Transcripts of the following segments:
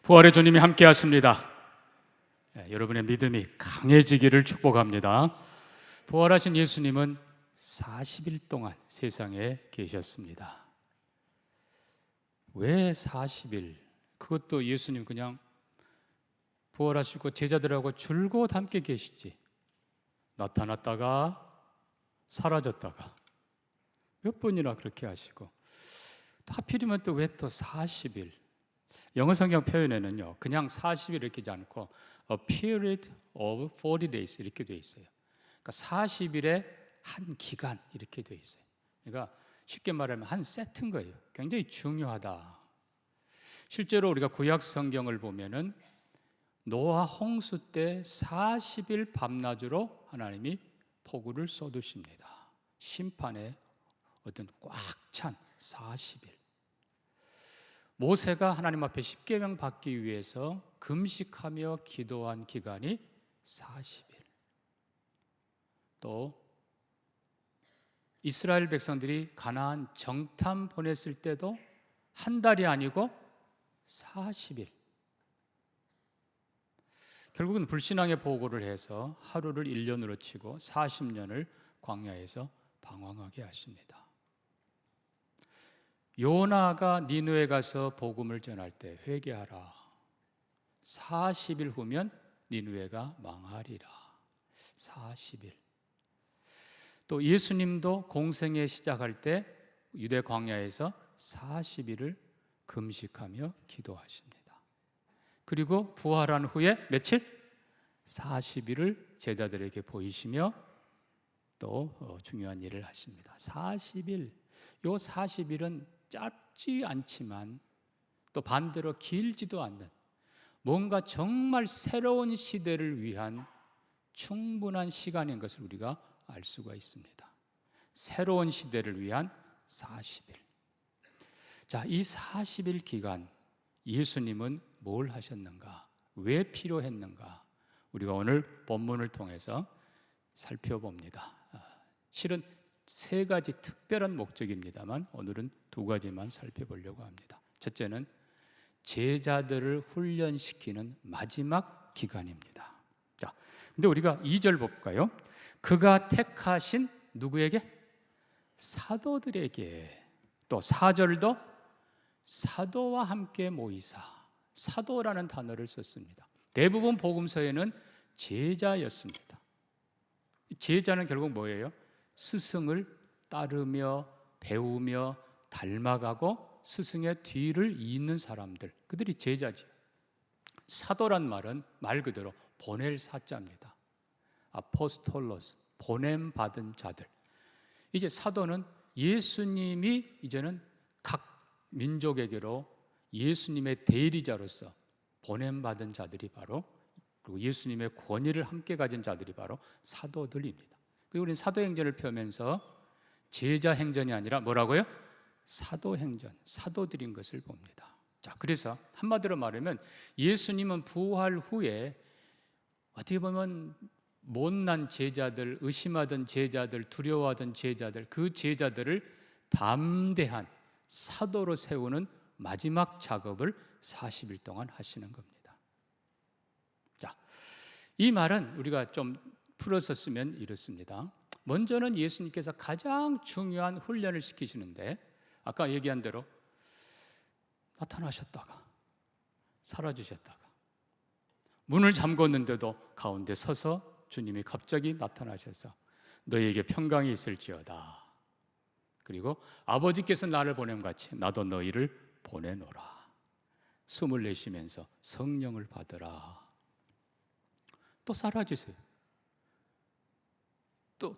부활의 주님이 함께 하십니다. 여러분의 믿음이 강해지기를 축복합니다. 부활하신 예수님은 40일 동안 세상에 계셨습니다. 왜 40일? 그것도 예수님 그냥 부활하시고 제자들하고 줄곧 함께 계시지, 나타났다가 사라졌다가 몇 번이나 그렇게 하시고, 하필이면 또 왜 또 40일? 영어 성경 표현에는요, 그냥 40일 이렇게 하지 않고 a period of 40 days 이렇게 되어 있어요. 그러니까 40일의 한 기간 이렇게 되어 있어요. 그러니까 쉽게 말하면 한 세트인 거예요. 굉장히 중요하다. 실제로 우리가 구약 성경을 보면은 노아 홍수 때 40일 밤낮으로 하나님이 폭우를 쏟으십니다. 심판의 어떤 꽉 찬 40일. 모세가 하나님 앞에 십계명 받기 위해서 금식하며 기도한 기간이 40일. 또 이스라엘 백성들이 가나안 정탐 보냈을 때도 한 달이 아니고 40일. 결국은 불신앙의 보고를 해서 하루를 1년으로 치고 40년을 광야에서 방황하게 하십니다. 요나가 니느웨 가서 복음을 전할 때 회개하라. 40일 후면 니느웨가 망하리라. 40일. 또 예수님도 공생애 시작할 때 유대 광야에서 40일을 금식하며 기도하십니다. 그리고 부활한 후에 며칠? 40일을 제자들에게 보이시며 또 중요한 일을 하십니다. 40일. 요 40일은 짧지 않지만 또 반대로 길지도 않는, 뭔가 정말 새로운 시대를 위한 충분한 시간인 것을 우리가 알 수가 있습니다. 새로운 시대를 위한 40일. 자, 이 40일 기간 예수님은 뭘 하셨는가? 왜 필요했는가? 우리가 오늘 본문을 통해서 살펴봅니다. 실은 세 가지 특별한 목적입니다만 오늘은 두 가지만 살펴보려고 합니다. 첫째는 제자들을 훈련시키는 마지막 기간입니다. 자, 근데 우리가 2절 볼까요? 그가 택하신 누구에게? 사도들에게. 또 4절도 사도와 함께 모이사. 사도라는 단어를 썼습니다. 대부분 복음서에는 제자였습니다. 제자는 결국 뭐예요? 스승을 따르며 배우며 닮아가고 스승의 뒤를 잇는 사람들, 그들이 제자지. 사도란 말은 말 그대로 보낼 사자입니다. 아포스톨로스, 보냄받은 자들. 이제 사도는 예수님이 이제는 각 민족에게로 예수님의 대리자로서 보냄받은 자들이 바로, 그리고 예수님의 권위를 함께 가진 자들이 바로 사도들입니다. 그리고 우리는 사도행전을 펴면서 제자행전이 아니라 뭐라고요? 사도행전, 사도들인 것을 봅니다. 자, 그래서 한마디로 말하면 예수님은 부활 후에 어떻게 보면 못난 제자들, 의심하던 제자들, 두려워하던 제자들, 그 제자들을 담대한 사도로 세우는 마지막 작업을 40일 동안 하시는 겁니다. 자, 이 말은 우리가 좀 풀어서 쓰면 이렇습니다. 먼저는 예수님께서 가장 중요한 훈련을 시키시는데, 아까 얘기한 대로 나타나셨다가 사라지셨다가 문을 잠궜는데도 가운데 서서 주님이 갑자기 나타나셔서 너희에게 평강이 있을지어다. 그리고 아버지께서 나를 보냄 같이 나도 너희를 보내노라. 숨을 내쉬면서 성령을 받으라. 또 사라지세요.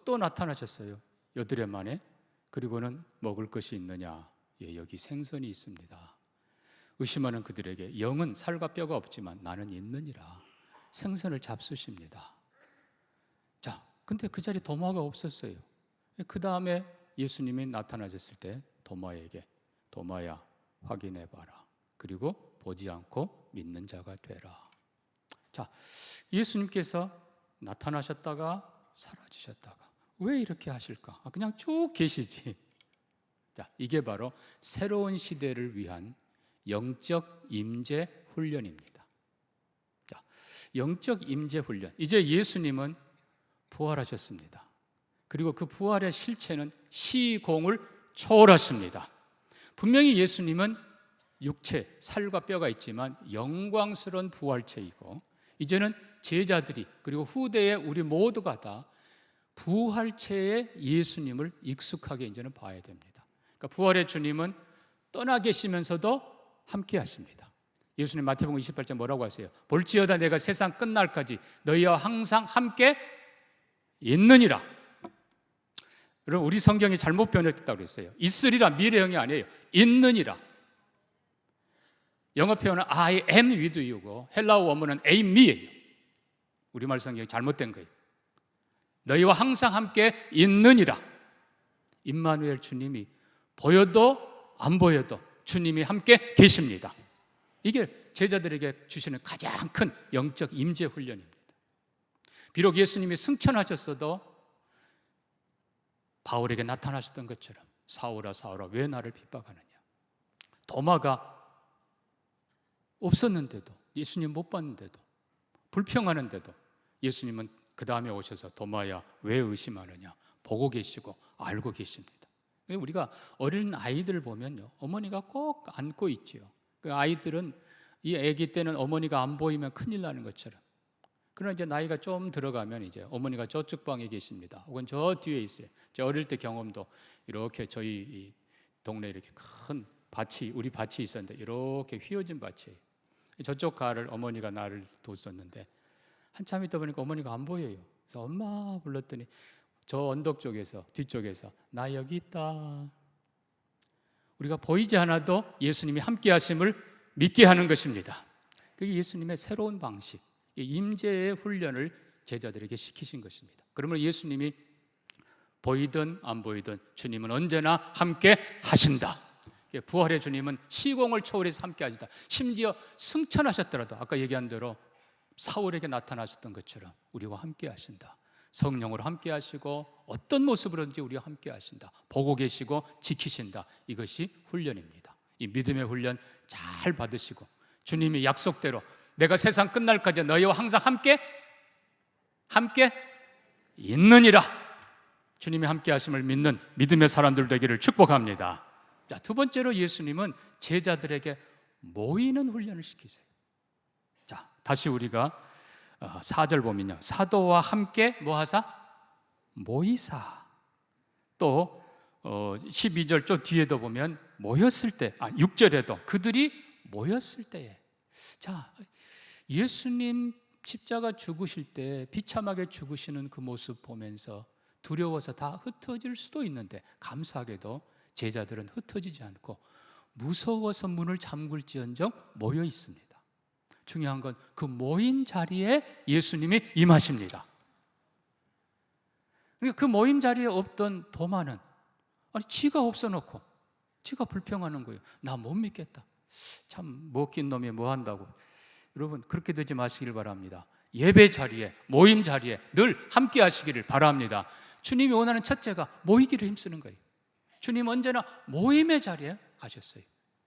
또 나타나셨어요. 8일 만에. 그리고는 먹을 것이 있느냐? 예, 여기 생선이 있습니다. 의심하는 그들에게 영은 살과 뼈가 없지만 나는 있느니라. 생선을 잡수십니다. 자, 근데 그 자리에 도마가 없었어요. 그 다음에 예수님이 나타나셨을 때 도마에게 도마야 확인해봐라. 그리고 보지 않고 믿는 자가 되라. 자, 예수님께서 나타나셨다가 사라지셨다가 왜 이렇게 하실까? 그냥 쭉 계시지. 자, 이게 바로 새로운 시대를 위한 영적 임재 훈련입니다. 자, 영적 임재 훈련. 이제 예수님은 부활하셨습니다. 그리고 그 부활의 실체는 시공을 초월하십니다. 분명히 예수님은 육체, 살과 뼈가 있지만 영광스러운 부활체이고, 이제는 제자들이 그리고 후대의 우리 모두가 다 부활체의 예수님을 익숙하게 이제는 봐야 됩니다. 그러니까 부활의 주님은 떠나 계시면서도 함께 하십니다. 예수님 마태복음 28장 뭐라고 하세요? 볼지어다 내가 세상 끝날까지 너희와 항상 함께 있느니라. 여러분, 우리 성경이 잘못 번역됐다고 그랬어요. 있으리라, 미래형이 아니에요. 있느니라. 영어 표현은 I am with you고 헬라어 원문은 am me예요. 우리말 성경이 잘못된 거예요. 너희와 항상 함께 있느니라. 임마누엘 주님이 보여도 안 보여도 주님이 함께 계십니다. 이게 제자들에게 주시는 가장 큰 영적 임재 훈련입니다. 비록 예수님이 승천하셨어도 바울에게 나타나셨던 것처럼 사울아 사울아 왜 나를 핍박하느냐. 도마가 없었는데도, 예수님 못 봤는데도, 불평하는데도 예수님은 그 다음에 오셔서 도마야 왜 의심하느냐, 보고 계시고 알고 계십니다. 우리가 어린 아이들 보면요, 어머니가 꼭 안고 있지요. 그 아이들은, 이 아기 때는 어머니가 안 보이면 큰일 나는 것처럼, 그러나 이제 나이가 좀 들어가면 이제 어머니가 저쪽 방에 계십니다, 혹은 저 뒤에 있어요. 제 어릴 때 경험도 이렇게 저희 이 동네에 이렇게 큰 밭이, 우리 밭이 있었는데 이렇게 휘어진 밭이에요. 저쪽 가를 어머니가 나를 뒀었는데 한참 있다 보니까 어머니가 안 보여요. 그래서 엄마 불렀더니 저 언덕 쪽에서, 뒤쪽에서 나 여기 있다. 우리가 보이지 않아도 예수님이 함께 하심을 믿게 하는 것입니다. 그게 예수님의 새로운 방식, 임재의 훈련을 제자들에게 시키신 것입니다. 그러면 예수님이 보이든 안 보이든 주님은 언제나 함께 하신다. 부활의 주님은 시공을 초월해서 함께 하시다. 심지어 승천하셨더라도 아까 얘기한 대로 사울에게 나타나셨던 것처럼 우리와 함께 하신다. 성령으로 함께 하시고 어떤 모습으로든지 우리와 함께 하신다. 보고 계시고 지키신다. 이것이 훈련입니다. 이 믿음의 훈련 잘 받으시고 주님이 약속대로 내가 세상 끝날까지 너희와 항상 함께 있느니라. 주님이 함께 하심을 믿는 믿음의 사람들 되기를 축복합니다. 자, 두 번째로 예수님은 제자들에게 모이는 훈련을 시키세요. 자, 다시 우리가 4절 보면요, 사도와 함께 뭐하사? 모이사. 또 12절 좀 뒤에도 보면 모였을 때, 6절에도 그들이 모였을 때에. 자, 예수님 십자가 죽으실 때 비참하게 죽으시는 그 모습 보면서 두려워서 다 흩어질 수도 있는데 감사하게도 제자들은 흩어지지 않고 무서워서 문을 잠글지언정 모여 있습니다. 중요한 건 그 모인 자리에 예수님이 임하십니다. 그러니까 그 모임 자리에 없던 도마는, 아니 지가 없어놓고 지가 불평하는 거예요. 나 못 믿겠다. 참 먹긴 놈이 뭐 한다고. 여러분, 그렇게 되지 마시길 바랍니다. 예배 자리에, 모임 자리에 늘 함께 하시기를 바랍니다. 주님이 원하는 첫째가 모이기를 힘쓰는 거예요. 주님 언제나 모임의 자리에 가셨어요.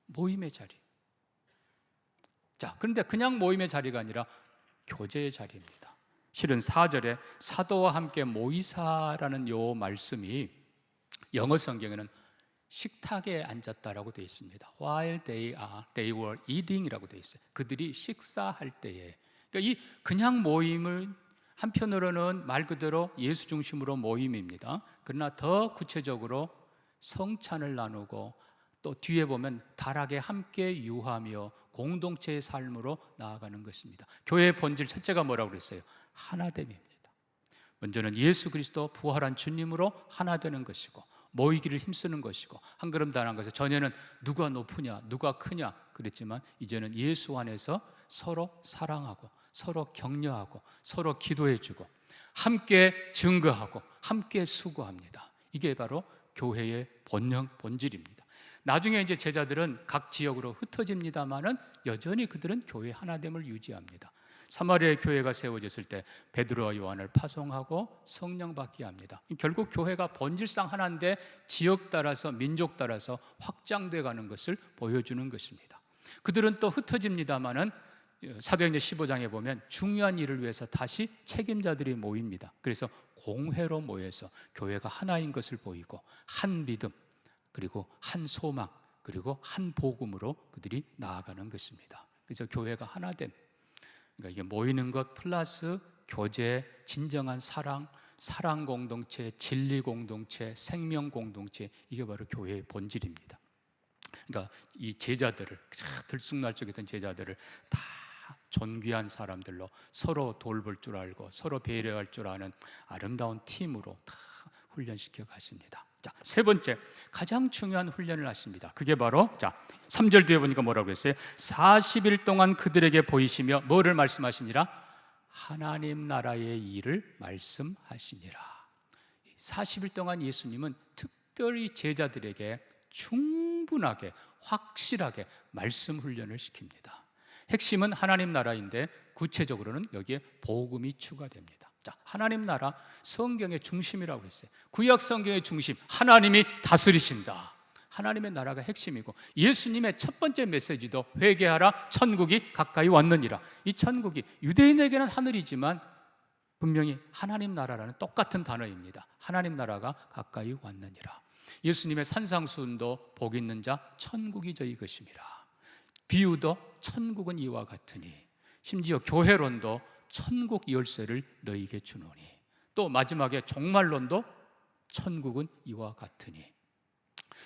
모임의 자리. 자, 그런데 그냥 모임의 자리가 아니라 교제의 자리입니다. 실은 4절에 사도와 함께 모이사라는 요 말씀이 영어 성경에는 식탁에 앉았다라고 되어 있습니다. While they were eating이라고 되어 있어요. 그들이 식사할 때에. 그러니까 이 그냥 모임을 한편으로는 말 그대로 예수 중심으로 모임입니다. 그러나 더 구체적으로 성찬을 나누고 또 뒤에 보면 다락에 함께 유하며 공동체의 삶으로 나아가는 것입니다. 교회의 본질 첫째가 뭐라고 그랬어요? 하나됨입니다. 먼저는 예수 그리스도 부활한 주님으로 하나 되는 것이고 모이기를 힘쓰는 것이고 한 걸음 더 나아간 것은 전에는 누가 높으냐 누가 크냐 그랬지만 이제는 예수 안에서 서로 사랑하고 서로 격려하고 서로 기도해주고 함께 증거하고 함께 수고합니다. 이게 바로 교회의 본질입니다. 나중에 이제 제자들은 각 지역으로 흩어집니다만은 여전히 그들은 교회 하나됨을 유지합니다. 사마리아 교회가 세워졌을 때 베드로와 요한을 파송하고 성령 받게 합니다. 결국 교회가 본질상 하나인데 지역 따라서 민족 따라서 확장돼 가는 것을 보여주는 것입니다. 그들은 또 흩어집니다마는 사도행전 15장에 보면 중요한 일을 위해서 다시 책임자들이 모입니다. 그래서 공회로 모여서 교회가 하나인 것을 보이고 한 믿음, 그리고 한 소망, 그리고 한 복음으로 그들이 나아가는 것입니다. 그래서 교회가 하나됨, 그러니까 이게 모이는 것 플러스 교제, 진정한 사랑, 사랑 공동체, 진리 공동체, 생명 공동체, 이게 바로 교회의 본질입니다. 그러니까 이 제자들을, 들쑥날쑥했던 제자들을 다 존귀한 사람들로 서로 돌볼 줄 알고 서로 배려할 줄 아는 아름다운 팀으로 다 훈련시켜 가십니다. 자, 세 번째, 가장 중요한 훈련을 하십니다. 그게 바로 3절 뒤에 보니까 뭐라고 했어요? 40일 동안 그들에게 보이시며 뭐를 말씀하시니라? 하나님 나라의 일을 말씀하시니라. 40일 동안 예수님은 특별히 제자들에게 충분하게, 확실하게 말씀 훈련을 시킵니다. 핵심은 하나님 나라인데 구체적으로는 여기에 복음이 추가됩니다. 자, 하나님 나라, 성경의 중심이라고 했어요. 구약 성경의 중심, 하나님이 다스리신다. 하나님의 나라가 핵심이고, 예수님의 첫 번째 메시지도 회개하라, 천국이 가까이 왔느니라. 이 천국이 유대인에게는 하늘이지만 분명히 하나님 나라라는 똑같은 단어입니다. 하나님 나라가 가까이 왔느니라. 예수님의 산상수훈도 복 있는 자 천국이 저희 것임이라. 비유도 천국은 이와 같으니, 심지어 교회론도 천국 열쇠를 너희에게 주노니, 또 마지막에 종말론도 천국은 이와 같으니.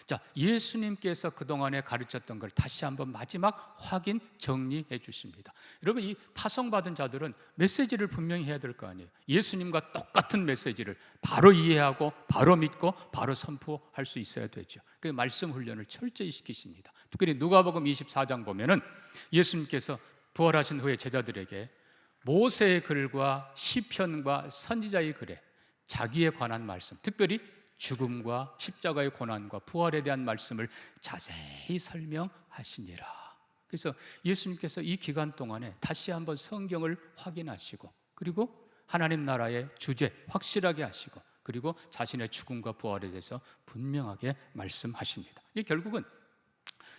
자, 예수님께서 그동안에 가르쳤던 걸 다시 한번 마지막 확인, 정리해 주십니다. 여러분, 이 파송받은 자들은 메시지를 분명히 해야 될 거 아니에요. 예수님과 똑같은 메시지를 바로 이해하고 바로 믿고 바로 선포할 수 있어야 되죠. 그 말씀 훈련을 철저히 시키십니다. 특별히 누가복음 24장 보면은 예수님께서 부활하신 후에 제자들에게 모세의 글과 시편과 선지자의 글에 자기에 관한 말씀, 특별히 죽음과 십자가의 고난과 부활에 대한 말씀을 자세히 설명하시니라. 그래서 예수님께서 이 기간 동안에 다시 한번 성경을 확인하시고, 그리고 하나님 나라의 주제 확실하게 하시고, 그리고 자신의 죽음과 부활에 대해서 분명하게 말씀하십니다. 이게 결국은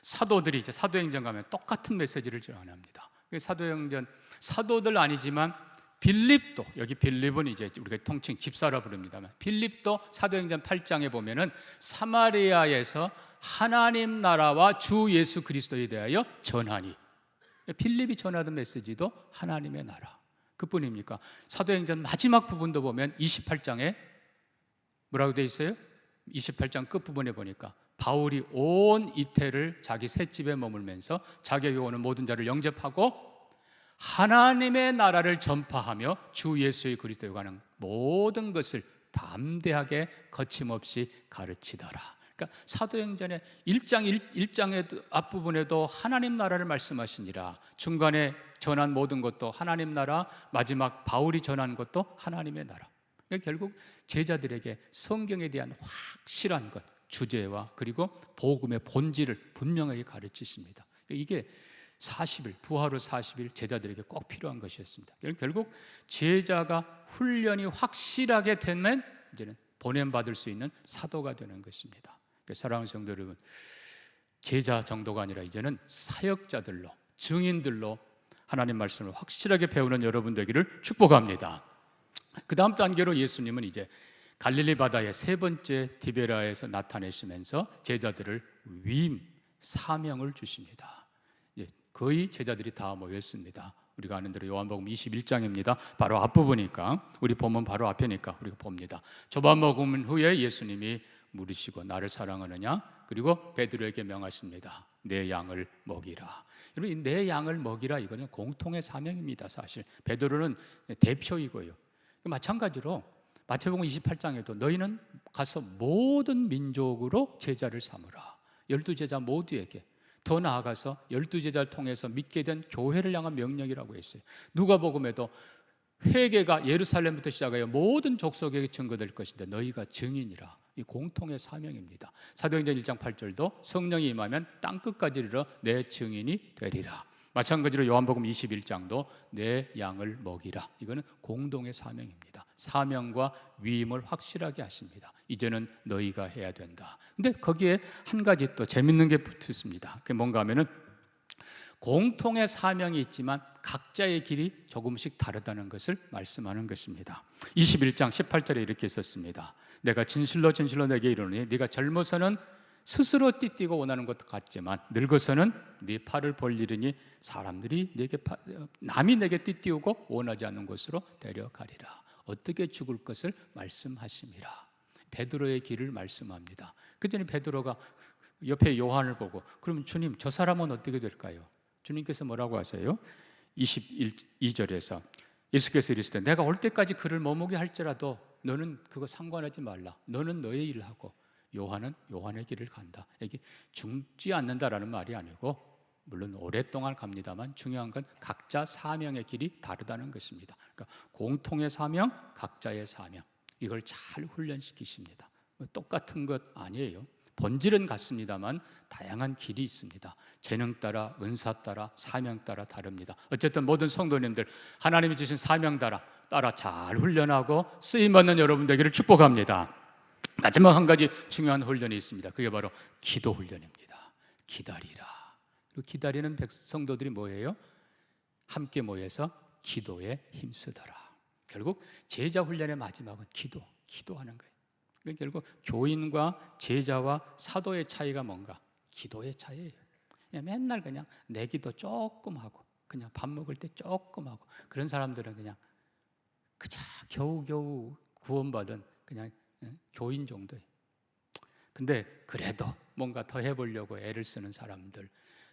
사도들이 이제 사도행전 가면 똑같은 메시지를 전합니다. 사도행전, 사도들 아니지만 빌립도, 여기 빌립은 이제 우리가 통칭 집사라 부릅니다만, 빌립도 사도행전 8장에 보면은 사마리아에서 하나님 나라와 주 예수 그리스도에 대하여 전하니, 빌립이 전하던 메시지도 하나님의 나라, 그뿐입니까? 사도행전 마지막 부분도 보면 28장에 뭐라고 되어 있어요? 28장 끝부분에 보니까 바울이 온 이태를 자기 셋집에 머물면서 자기에게 오는 모든 자를 영접하고 하나님의 나라를 전파하며 주 예수의 그리스도에 관한 모든 것을 담대하게 거침없이 가르치더라. 그러니까 사도행전의 1장의 앞부분에도 하나님 나라를 말씀하시니라, 중간에 전한 모든 것도 하나님 나라, 마지막 바울이 전한 것도 하나님의 나라. 그러니까 결국 제자들에게 성경에 대한 확실한 것, 주제와 그리고 복음의 본질을 분명하게 가르치십니다. 이게 40일, 부활 후 40일 제자들에게 꼭 필요한 것이었습니다. 결국 제자가 훈련이 확실하게 되면 이제는 보냄받을 수 있는 사도가 되는 것입니다. 사랑하는 성도 여러분, 제자 정도가 아니라 이제는 사역자들로, 증인들로 하나님 말씀을 확실하게 배우는 여러분 되기를 축복합니다. 그 다음 단계로 예수님은 이제 갈릴리 바다의 세 번째 디베라에서 나타내시면서 제자들을 위임, 사명을 주십니다. 거의 제자들이 다 모였습니다. 우리가 아는 대로 요한복음 21장입니다. 바로 앞부분이니까, 우리 보면 바로 앞이니까 우리가 봅니다. 조반 먹은 후에 예수님이 물으시고 나를 사랑하느냐? 그리고 베드로에게 명하십니다. 내 양을 먹이라. 여러분, 내 양을 먹이라, 이거는 공통의 사명입니다. 사실 베드로는 대표이고요. 마찬가지로 마태복음 28장에도 너희는 가서 모든 민족으로 제자를 삼으라. 12제자 모두에게, 더 나아가서 12제자를 통해서 믿게 된 교회를 향한 명령이라고 했어요. 누가복음에도 회개가 예루살렘부터 시작하여 모든 족속에게 증거될 것인데 너희가 증인이라. 이 공통의 사명입니다. 사도행전 1장 8절도 성령이 임하면 땅끝까지 이르러 내 증인이 되리라. 마찬가지로 요한복음 21장도 내 양을 먹이라. 이거는 공동의 사명입니다. 사명과 위임을 확실하게 하십니다. 이제는 너희가 해야 된다. 근데 거기에 한 가지 또 재밌는 게 붙습니다. 그게 뭔가 하면은 공통의 사명이 있지만 각자의 길이 조금씩 다르다는 것을 말씀하는 것입니다. 21장 18절에 이렇게 썼습니다. 내가 진실로 진실로 내게 이르노니 네가 젊어서는 스스로 띠뛰고 원하는 것 같지만 늙어서는 네 팔을 벌리르니 남이 내게 띠띠우고 원하지 않는 곳으로 데려가리라. 어떻게 죽을 것을 말씀하심이라. 베드로의 길을 말씀합니다. 그 전에 베드로가 옆에 요한을 보고 그럼 주님 저 사람은 어떻게 될까요? 주님께서 뭐라고 하세요? 22절에서 예수께서 이르시되 내가 올 때까지 그를 머무게 할지라도 너는 그거 상관하지 말라. 너는 너의 일을 하고 요한은 요한의 길을 간다. 이게 죽지 않는다라는 말이 아니고 물론 오랫동안 갑니다만 중요한 건 각자 사명의 길이 다르다는 것입니다. 그러니까 공통의 사명, 각자의 사명, 이걸 잘 훈련시키십니다. 똑같은 것 아니에요. 본질은 같습니다만 다양한 길이 있습니다. 재능 따라, 은사 따라, 사명 따라 다릅니다. 어쨌든 모든 성도님들 하나님이 주신 사명 따라 잘 훈련하고 쓰임받는 여러분 되기를 축복합니다. 마지막 한 가지 중요한 훈련이 있습니다. 그게 바로 기도 훈련입니다. 기다리라. 그리고 기다리는 성도들이 뭐예요? 함께 모여서 기도에 힘쓰더라. 결국 제자 훈련의 마지막은 기도하는 거예요. 그러니까 결국 교인과 제자와 사도의 차이가 뭔가? 기도의 차이예요. 맨날 그냥 내 기도 조금 하고 그냥 밥 먹을 때 조금 하고 그런 사람들은 그냥 그저 겨우겨우 구원받은 그냥 교인 정도예요. 근데 그래도 뭔가 더 해보려고 애를 쓰는 사람들,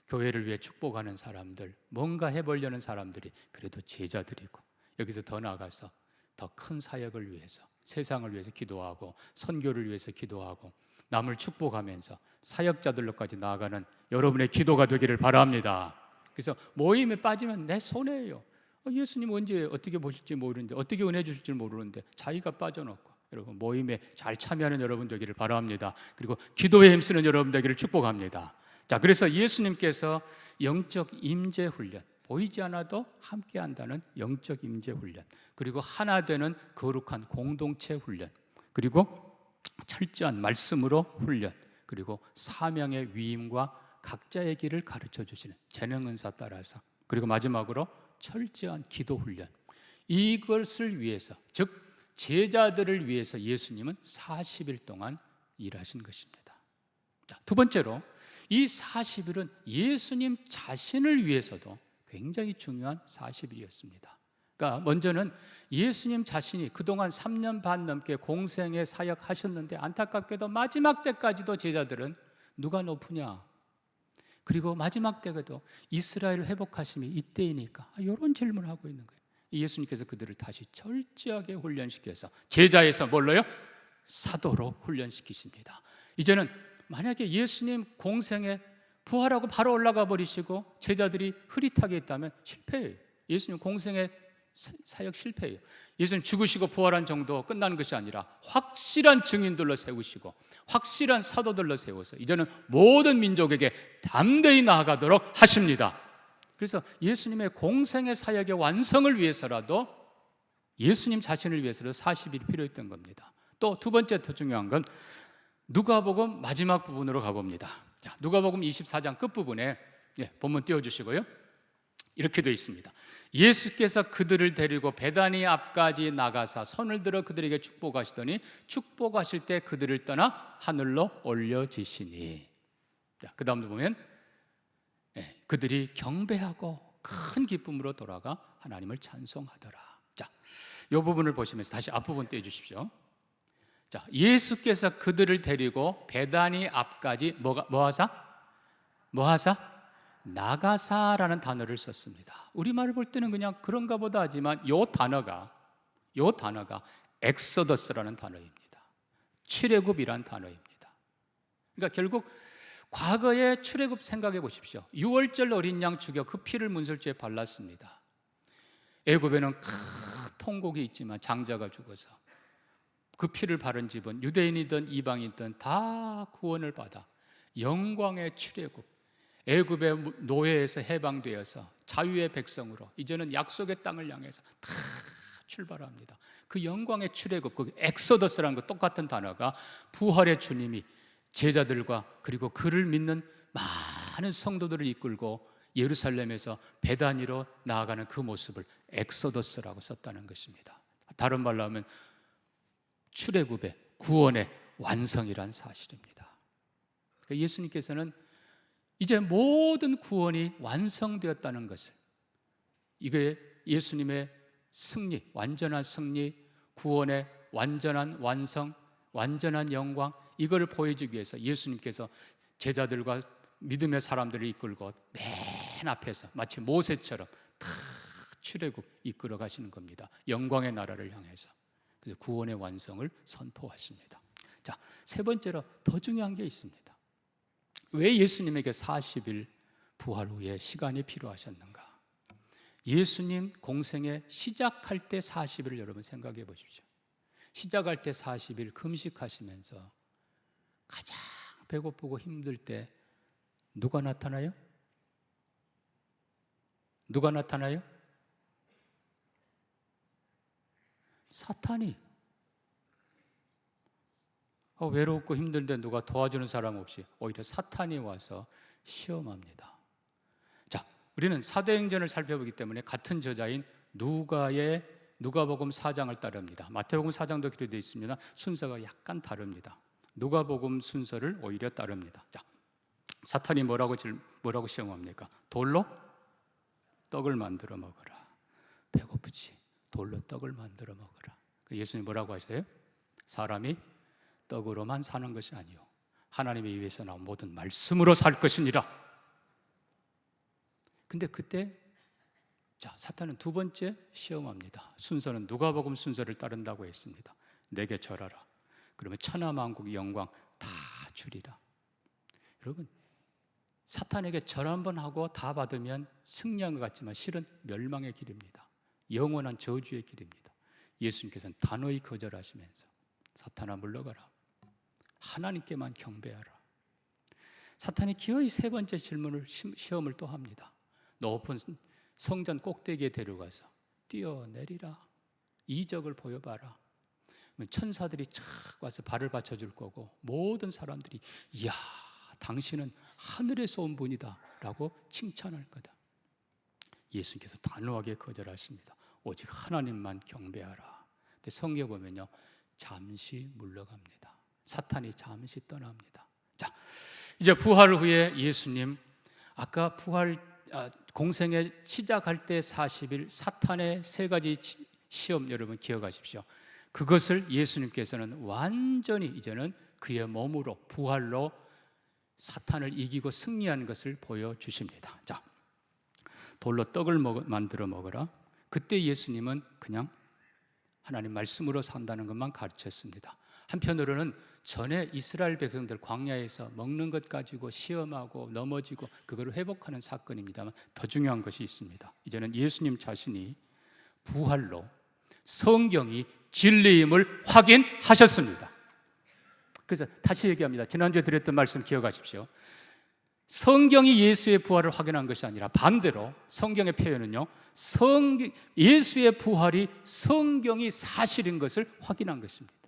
교회를 위해 축복하는 사람들, 뭔가 해보려는 사람들이 그래도 제자들이고 여기서 더 나아가서 더 큰 사역을 위해서 세상을 위해서 기도하고 선교를 위해서 기도하고 남을 축복하면서 사역자들로까지 나아가는 여러분의 기도가 되기를 바랍니다. 그래서 모임에 빠지면 내 손해예요. 예수님 언제 어떻게 보실지 모르는데 어떻게 은혜 주실지 모르는데 자기가 빠져놓고 여러분 모임에 잘 참여하는 여러분 되기를 바랍니다. 그리고 기도에 힘쓰는 여러분 되기를 축복합니다. 자, 그래서 예수님께서 영적 임재 훈련, 보이지 않아도 함께 한다는 영적 임재 훈련, 그리고 하나 되는 거룩한 공동체 훈련, 그리고 철저한 말씀으로 훈련, 그리고 사명의 위임과 각자의 길을 가르쳐 주시는 재능 은사 따라서, 그리고 마지막으로 철저한 기도 훈련, 이것을 위해서, 즉 제자들을 위해서 예수님은 40일 동안 일하신 것입니다. 두 번째로 이 40일은 예수님 자신을 위해서도 굉장히 중요한 40일이었습니다. 그러니까 먼저는 예수님 자신이 그동안 3년 반 넘게 공생애 사역하셨는데 안타깝게도 마지막 때까지도 제자들은 누가 높으냐, 그리고 마지막 때에도 이스라엘을 회복하심이 이때이니까 이런 질문을 하고 있는 거예요. 예수님께서 그들을 다시 철저하게 훈련시켜서 제자에서 뭘로요? 사도로 훈련시키십니다. 이제는 만약에 예수님 공생에 부활하고 바로 올라가 버리시고 제자들이 흐릿하게 있다면 실패해요. 예수님 공생의 사역 실패예요. 예수님 죽으시고 부활한 정도 끝나는 것이 아니라 확실한 증인들로 세우시고 확실한 사도들로 세워서 이제는 모든 민족에게 담대히 나아가도록 하십니다. 그래서 예수님의 공생의 사역의 완성을 위해서라도 예수님 자신을 위해서라도 40일이 필요했던 겁니다. 또 두 번째 더 중요한 건 누가복음 마지막 부분으로 가봅니다. 자, 누가복음 24장 끝부분에 본문 띄워주시고요. 이렇게 되어 있습니다. 예수께서 그들을 데리고 베다니 앞까지 나가사 손을 들어 그들에게 축복하시더니 축복하실 때 그들을 떠나 하늘로 올려지시니. 자, 그 다음도 보면 그들이 경배하고 큰 기쁨으로 돌아가 하나님을 찬송하더라. 자, 이 부분을 보시면서 다시 앞부분 떼주십시오. 자, 예수께서 그들을 데리고 베다니 앞까지 뭐하사? 나가사라는 단어를 썼습니다. 우리말을 볼 때는 그냥 그런가 보다 하지만 이 단어가 엑소더스라는 단어입니다. 출애굽이란 단어입니다. 그러니까 결국 과거의 출애굽 생각해 보십시오. 6월절 어린 양 죽여 그 피를 문설주에 발랐습니다. 애굽에는 큰 통곡이 있지만 장자가 죽어서 그 피를 바른 집은 유대인이든 이방인이든 다 구원을 받아 영광의 출애굽, 애굽의 노예에서 해방되어서 자유의 백성으로 이제는 약속의 땅을 향해서 다 출발합니다. 그 영광의 출애굽, 그 엑소더스라는 거 똑같은 단어가 부활의 주님이 제자들과 그리고 그를 믿는 많은 성도들을 이끌고 예루살렘에서 베다니로 나아가는 그 모습을 엑소더스라고 썼다는 것입니다. 다른 말로 하면 출애굽의 구원의 완성이란 사실입니다. 그러니까 예수님께서는 이제 모든 구원이 완성되었다는 것을, 이게 예수님의 승리, 완전한 승리, 구원의 완전한 완성, 완전한 영광, 이걸 보여주기 위해서 예수님께서 제자들과 믿음의 사람들을 이끌고 맨 앞에서 마치 모세처럼 다 출애굽 이끌어 가시는 겁니다. 영광의 나라를 향해서. 그래서 구원의 완성을 선포하십니다. 자, 세 번째로 더 중요한 게 있습니다. 왜 예수님에게 40일 부활 후에 시간이 필요하셨는가? 예수님 공생에 시작할 때 40일을 여러분 생각해 보십시오. 시작할 때 40일 금식하시면서 가장 배고프고 힘들 때 누가 나타나요? 누가 나타나요? 사탄이. 외롭고 힘든데 누가 도와주는 사람 없이 오히려 사탄이 와서 시험합니다. 자, 우리는 사도행전을 살펴보기 때문에 같은 저자인 누가복음 4장을 따릅니다. 마태복음 4장도 기록되어 있습니다. 순서가 약간 다릅니다. 누가복음 순서를 오히려 따릅니다. 자, 사탄이 뭐라고 시험합니까? 돌로 떡을 만들어 먹어라. 배고프지? 돌로 떡을 만들어 먹어라. 예수님 뭐라고 하세요? 사람이 떡으로만 사는 것이 아니요 하나님의 입에서 나온 모든 말씀으로 살 것이니라. 근데 그때 사탄은 두 번째 시험합니다. 순서는 누가복음 순서를 따른다고 했습니다. 내게 절하라. 그러면 천하만국의 영광 다 주리라. 여러분, 사탄에게 절 한번 하고 다 받으면 승리한 것 같지만 실은 멸망의 길입니다. 영원한 저주의 길입니다. 예수님께서는 단호히 거절하시면서 사탄아 물러가라. 하나님께만 경배하라. 사탄이 기어이 세 번째 시험을 또 합니다. 높은 성전 꼭대기에 데려가서 뛰어내리라. 이적을 보여봐라. 천사들이 착 와서 발을 받쳐줄 거고 모든 사람들이 이야, 당신은 하늘에서 온 분이다 라고 칭찬할 거다. 예수님께서 단호하게 거절하십니다. 오직 하나님만 경배하라. 근데 성경에 보면요, 잠시 물러갑니다. 사탄이 잠시 떠납니다. 자, 이제 부활 후에 예수님, 아까 공생에 시작할 때 40일 사탄의 세 가지 시험 여러분 기억하십시오. 그것을 예수님께서는 완전히 이제는 그의 몸으로 부활로 사탄을 이기고 승리한 것을 보여주십니다. 자, 돌로 떡을 만들어 먹어라. 그때 예수님은 그냥 하나님 말씀으로 산다는 것만 가르쳤습니다. 한편으로는 전에 이스라엘 백성들 광야에서 먹는 것 가지고 시험하고 넘어지고 그걸 회복하는 사건입니다만 더 중요한 것이 있습니다. 이제는 예수님 자신이 부활로 성경이 진리임을 확인하셨습니다. 그래서 다시 얘기합니다. 지난주에 드렸던 말씀 기억하십시오. 성경이 예수의 부활을 확인한 것이 아니라 반대로 성경의 표현은요, 예수의 부활이 성경이 사실인 것을 확인한 것입니다.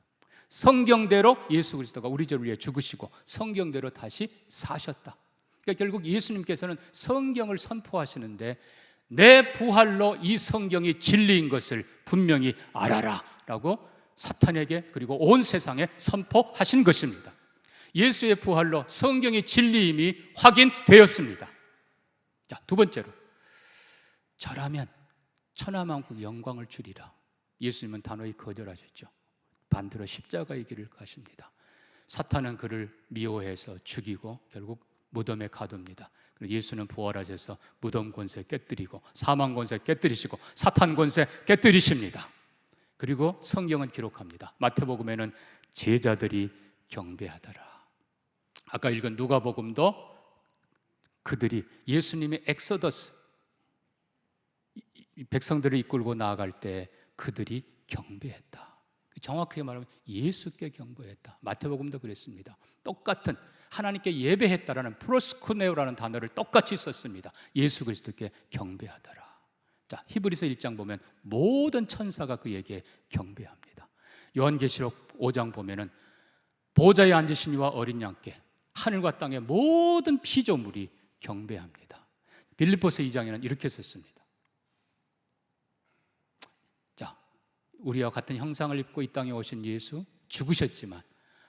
성경대로 예수 그리스도가 우리 죄를 위해 죽으시고 성경대로 다시 사셨다. 그러니까 결국 예수님께서는 성경을 선포하시는데 내 부활로 이 성경이 진리인 것을 분명히 알아라 라고 사탄에게 그리고 온 세상에 선포하신 것입니다. 예수의 부활로 성경의 진리임이 확인되었습니다. 자, 두 번째로, 저라면 천하만국 영광을 주리라. 예수님은 단호히 거절하셨죠. 반대로 십자가의 길을 가십니다. 사탄은 그를 미워해서 죽이고 결국 무덤에 가둡니다. 예수는 부활하셔서 무덤 권세 깨뜨리고 사망 권세 깨뜨리시고 사탄 권세 깨뜨리십니다. 그리고 성경은 기록합니다. 마태복음에는 제자들이 경배하더라. 아까 읽은 누가복음도 그들이 예수님의 엑소더스, 백성들을 이끌고 나아갈 때 그들이 경배했다. 정확하게 말하면 예수께 경배했다. 마태복음도 그랬습니다. 똑같은 하나님께 예배했다라는 프로스쿠네오라는 단어를 똑같이 썼습니다. 예수 그리스도께 경배하더라. 자, 히브리서 1장 보면 모든 천사가 그에게 경배합니다. 요한계시록 5장 보면은 보좌에 앉으신 이와 어린 양께 하늘과 땅의 모든 피조물이 경배합니다. 빌립보서 2장에는 이렇게 썼습니다. 자, 우리와 같은 형상을 입고 이 땅에 오신 예수, 죽으셨지만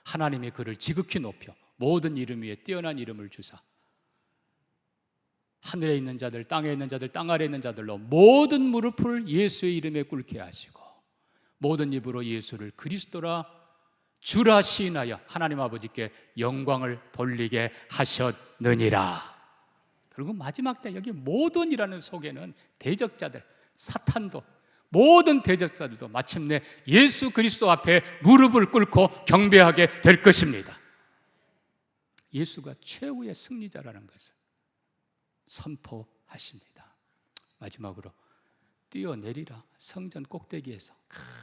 하나님이 그를 지극히 높여 모든 이름 위에 뛰어난 이름을 주사 하늘에 있는 자들, 땅에 있는 자들, 땅 아래에 있는 자들로 모든 무릎을 예수의 이름에 꿇게 하시고 모든 입으로 예수를 그리스도라 주라 시인하여 하나님 아버지께 영광을 돌리게 하셨느니라. 그리고 마지막 때 여기 모든이라는 속에는 대적자들, 사탄도 모든 대적자들도 마침내 예수 그리스도 앞에 무릎을 꿇고 경배하게 될 것입니다. 예수가 최후의 승리자라는 것을 선포하십니다. 마지막으로 뛰어내리라 성전 꼭대기에서.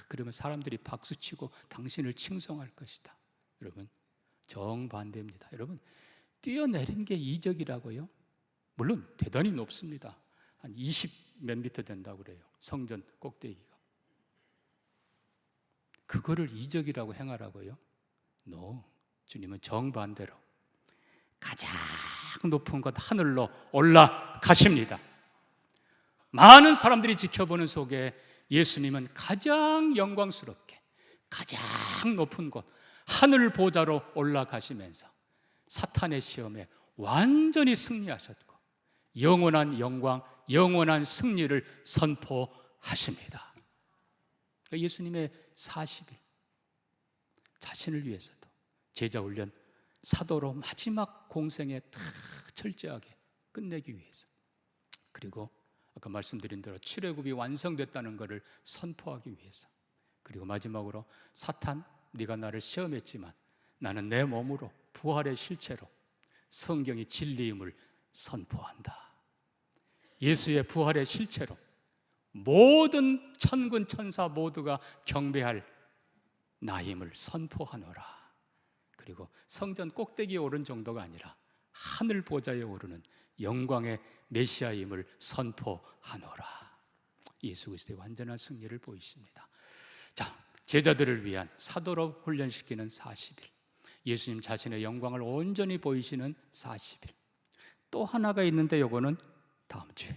그러면 사람들이 박수치고 당신을 칭송할 것이다. 여러분, 정반대입니다. 여러분, 뛰어내린 게 이적이라고요? 물론 대단히 높습니다. 한 20 몇 미터 된다고 그래요. 성전 꼭대기가. 그거를 이적이라고 행하라고요? No. 주님은 정반대로 가장 높은 곳 하늘로 올라가십니다. 많은 사람들이 지켜보는 속에 예수님은 가장 영광스럽게 가장 높은 곳 하늘 보좌로 올라가시면서 사탄의 시험에 완전히 승리하셨고 영원한 영광, 영원한 승리를 선포하십니다. 예수님의 40일 자신을 위해서도 제자훈련 사도로 마지막 공생에 다 철저하게 끝내기 위해서, 그리고 아까 말씀드린 대로 출애굽이 완성됐다는 것을 선포하기 위해서, 그리고 마지막으로 사탄, 네가 나를 시험했지만 나는 내 몸으로 부활의 실체로 성경이 진리임을 선포한다. 예수의 부활의 실체로 모든 천군 천사 모두가 경배할 나임을 선포하노라. 그리고 성전 꼭대기에 오른 정도가 아니라 하늘 보좌에 오르는 영광의 메시아임을 선포하노라. 예수 그리스도의 완전한 승리를 보이십니다. 자, 제자들을 위한 사도로 훈련시키는 40일, 예수님 자신의 영광을 온전히 보이시는 40일. 또 하나가 있는데 이거는 다음 주에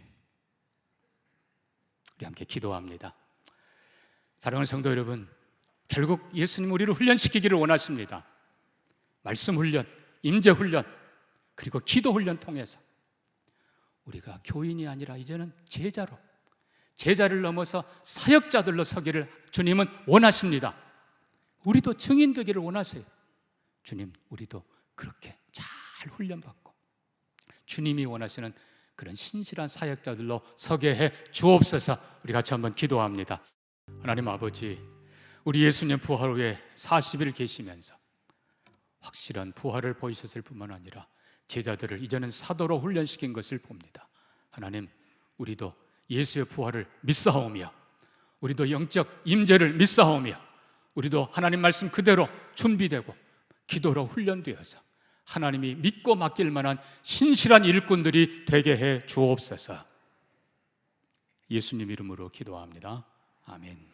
우리 함께 기도합니다. 사랑하는 성도 여러분, 결국 예수님 우리를 훈련시키기를 원하십니다. 말씀 훈련, 임재 훈련, 그리고 기도 훈련 통해서 우리가 교인이 아니라 이제는 제자로, 제자를 넘어서 사역자들로 서기를 주님은 원하십니다. 우리도 증인 되기를 원하세요. 주님, 우리도 그렇게 잘 훈련받고 주님이 원하시는 그런 신실한 사역자들로 서게 해 주옵소서. 우리 같이 한번 기도합니다. 하나님 아버지, 우리 예수님 부활 후에 40일 계시면서 확실한 부활을 보이셨을 뿐만 아니라 제자들을 이제는 사도로 훈련시킨 것을 봅니다. 하나님, 우리도 예수의 부활을 믿사오며 우리도 영적 임재를 믿사오며 우리도 하나님 말씀 그대로 준비되고 기도로 훈련되어서 하나님이 믿고 맡길 만한 신실한 일꾼들이 되게 해 주옵소서. 예수님 이름으로 기도합니다. 아멘.